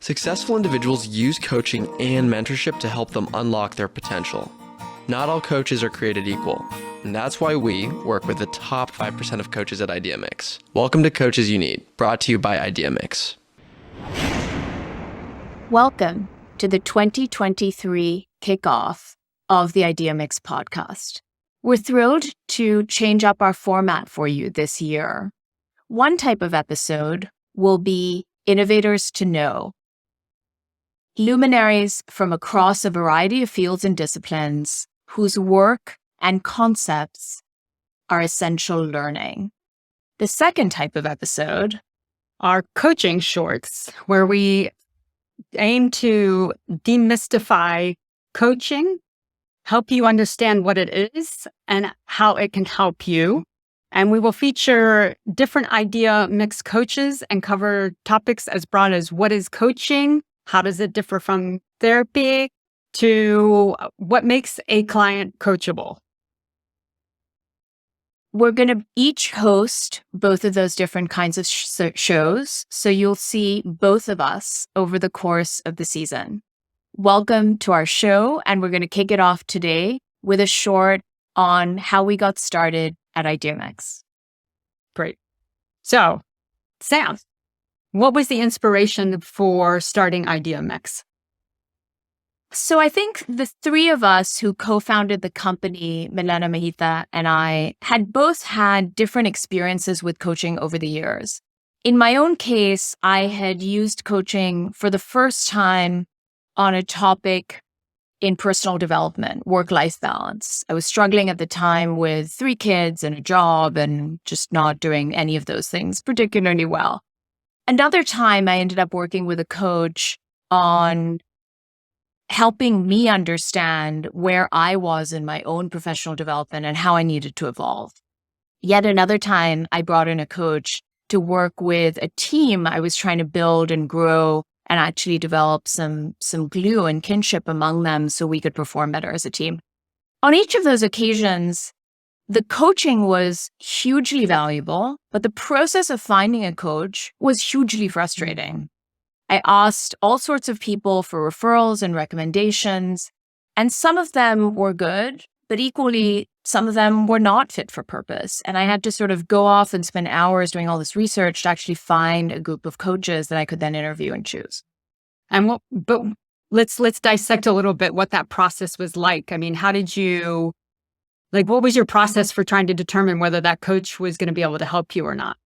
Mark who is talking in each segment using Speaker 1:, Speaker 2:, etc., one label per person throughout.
Speaker 1: Successful individuals use coaching and mentorship to help them unlock their potential. Not all coaches are created equal, and that's why we work with the top 5% of coaches at ideamix. Welcome to Coaches You Need, brought to you by ideamix.
Speaker 2: Welcome to the 2023 kickoff of the ideamix podcast. We're thrilled to change up our format for you this year. One type of episode will be Innovators to Know. Luminaries from across a variety of fields and disciplines whose work and concepts are essential learning. The second type of episode
Speaker 3: are coaching shorts, where we aim to demystify coaching, help you understand what it is and how it can help you. And we will feature different idea mix coaches and cover topics as broad as what is coaching, how does it differ from therapy, to what makes a client coachable.
Speaker 2: We're going to each host both of those different kinds of shows, so you'll see both of us over the course of the season. Welcome to our show, and we're going to kick it off today with a short on how we got started at ideamix.
Speaker 3: Great. So, Sam, what was the inspiration for starting ideamix?
Speaker 2: So I think the three of us who co-founded the company, Milena Mahita and I, had both had different experiences with coaching over the years. In my own case, I had used coaching for the first time on a topic in personal development, work-life balance. I was struggling at the time with 3 kids and a job and just not doing any of those things particularly well. Another time, I ended up working with a coach on helping me understand where I was in my own professional development and how I needed to evolve. Yet another time, I brought in a coach to work with a team I was trying to build and grow and actually develop some glue and kinship among them so we could perform better as a team. On each of those occasions, the coaching was hugely valuable, but the process of finding a coach was hugely frustrating. I asked all sorts of people for referrals and recommendations, and some of them were good, but equally, some of them were not fit for purpose. And I had to sort of go off and spend hours doing all this research to actually find a group of coaches that I could then interview and choose.
Speaker 3: And let's dissect a little bit what that process was like. I mean, what was your process for trying to determine whether that coach was going to be able to help you or not?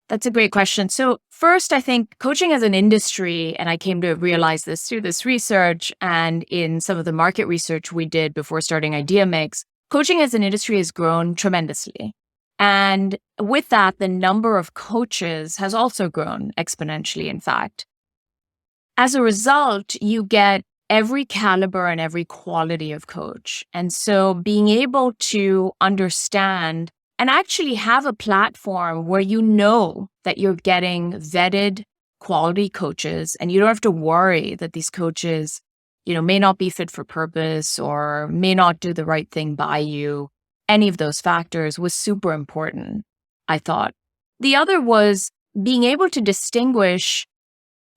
Speaker 2: That's a great question. So first, I think coaching as an industry, and I came to realize this through this research and in some of the market research we did before starting ideamix, coaching as an industry has grown tremendously. And with that, the number of coaches has also grown exponentially, in fact. As a result, you get every caliber and every quality of coach. And so being able to understand and actually have a platform where you know that you're getting vetted quality coaches and you don't have to worry that these coaches, may not be fit for purpose or may not do the right thing by you. Any of those factors was super important, I thought. The other was being able to distinguish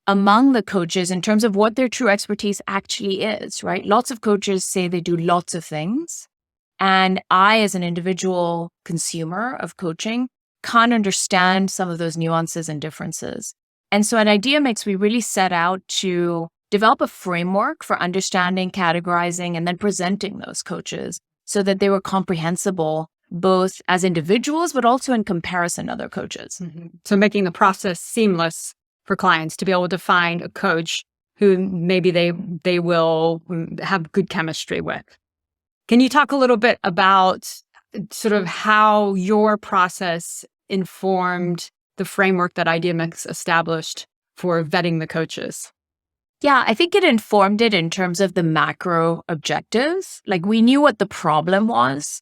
Speaker 2: among the coaches in terms of what their true expertise actually is, right? Lots of coaches say they do lots of things. And I, as an individual consumer of coaching, can't understand some of those nuances and differences. And so at ideamix, we really set out to develop a framework for understanding, categorizing, and then presenting those coaches so that they were comprehensible both as individuals, but also in comparison to other coaches.
Speaker 3: Mm-hmm. So making the process seamless for clients to be able to find a coach who maybe they will have good chemistry with. Can you talk a little bit about sort of how your process informed the framework that ideamix established for vetting the coaches?
Speaker 2: Yeah, I think it informed it in terms of the macro objectives. Like we knew what the problem was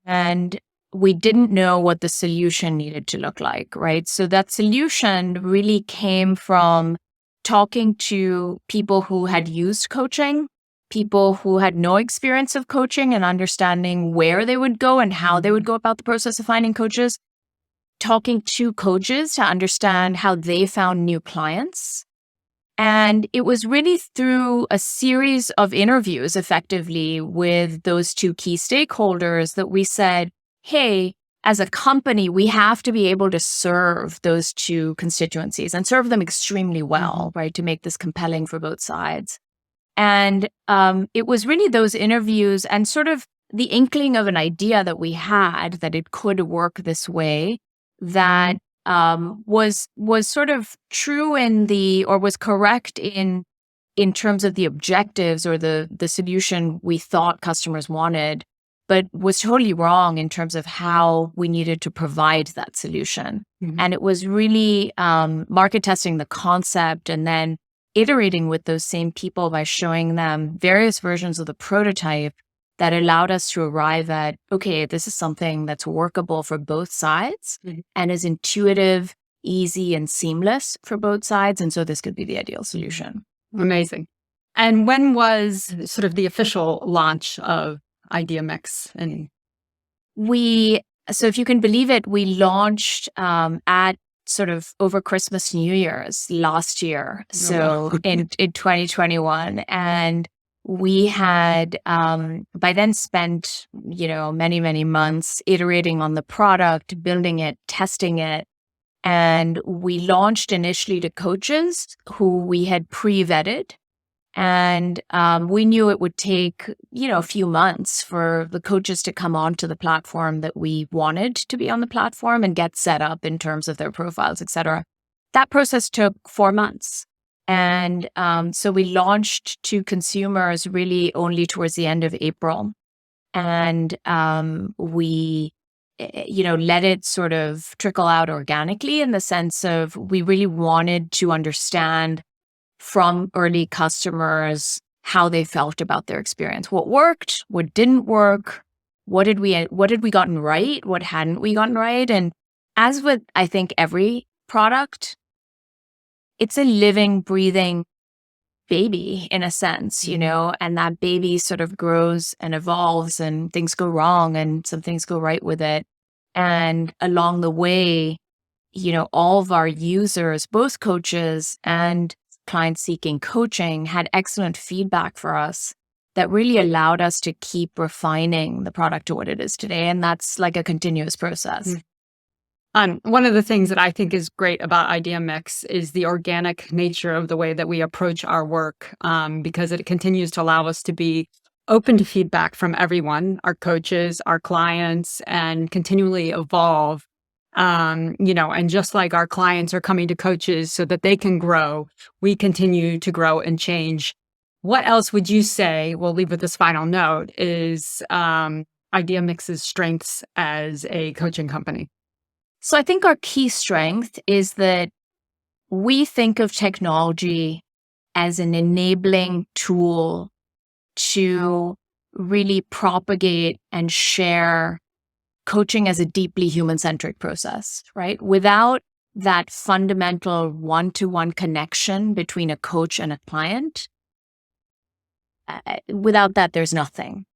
Speaker 2: and we didn't know what the solution needed to look like, right? So that solution really came from talking to people who had used coaching, people who had no experience of coaching and understanding where they would go and how they would go about the process of finding coaches, talking to coaches to understand how they found new clients, And it was really through a series of interviews, effectively, with those two key stakeholders that we said, hey, as a company, we have to be able to serve those two constituencies and serve them extremely well, right, to make this compelling for both sides. And it was really those interviews and sort of the inkling of an idea that we had that it could work this way that was sort of true or was correct in terms of the objectives or the solution we thought customers wanted, but was totally wrong in terms of how we needed to provide that solution. And it was really market testing the concept and then iterating with those same people by showing them various versions of the prototype that allowed us to arrive at, okay, this is something that's workable for both sides and is intuitive, easy, and seamless for both sides. And so this could be the ideal solution.
Speaker 3: Amazing. And when was sort of the official launch of ideamix?
Speaker 2: So if you can believe it, we launched at sort of over Christmas, New Year's last year. So in 2021. And we had by then spent, many, many months iterating on the product, building it, testing it. And we launched initially to coaches who we had pre-vetted. And we knew it would take, a few months for the coaches to come onto the platform that we wanted to be on the platform and get set up in terms of their profiles, et cetera. That process took 4 months. And so we launched to consumers really only towards the end of April. And we, let it sort of trickle out organically in the sense of we really wanted to understand from early customers how they felt about their experience, what worked, what didn't work, what did we gotten right, what hadn't we gotten right. And as with, I think, every product, it's a living, breathing baby in a sense, and that baby sort of grows and evolves and things go wrong and some things go right with it. And along the way, all of our users, both coaches and clients seeking coaching, had excellent feedback for us that really allowed us to keep refining the product to what it is today. And that's like a continuous process.
Speaker 3: One of the things that I think is great about ideamix is the organic nature of the way that we approach our work, because it continues to allow us to be open to feedback from everyone, our coaches, our clients, and continually evolve. And just like our clients are coming to coaches so that they can grow, we continue to grow and change. What else would you say, we'll leave with this final note, is ideamix's strengths as a coaching company?
Speaker 2: So I think our key strength is that we think of technology as an enabling tool to really propagate and share coaching as a deeply human-centric process, right? Without that fundamental one-to-one connection between a coach and a client, without that, there's nothing.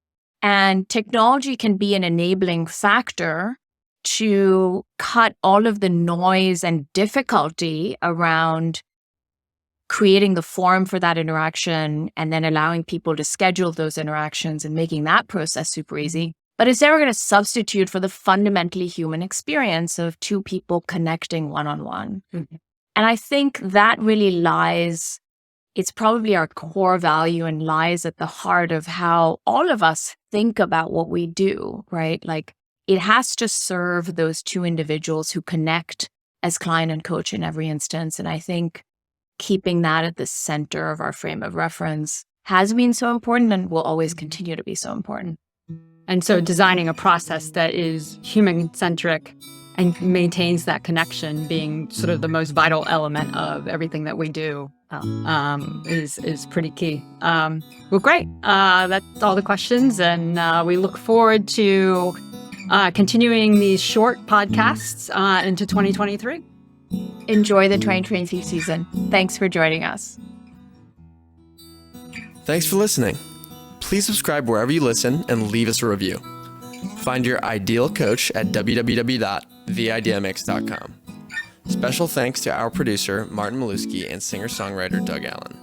Speaker 2: And technology can be an enabling factor to cut all of the noise and difficulty around creating the forum for that interaction and then allowing people to schedule those interactions and making that process super easy. But it's never going to substitute for the fundamentally human experience of two people connecting one-on-one. And I think that really lies, it's probably our core value and lies at the heart of how all of us think about what we do, right? Like, it has to serve those two individuals who connect as client and coach in every instance. And I think keeping that at the center of our frame of reference has been so important and will always continue to be so important.
Speaker 3: And so designing a process that is human-centric and maintains that connection being sort of the most vital element of everything that we do is pretty key. Well, great. That's all the questions. And we look forward to continuing these short podcasts into 2023.
Speaker 2: Enjoy the 2023 season. Thanks for joining us.
Speaker 1: Thanks for listening. Please subscribe wherever you listen and leave us a review. Find your ideal coach at www.theideamix.com. Special thanks to our producer, Martin Maluski, and singer-songwriter Doug Allen.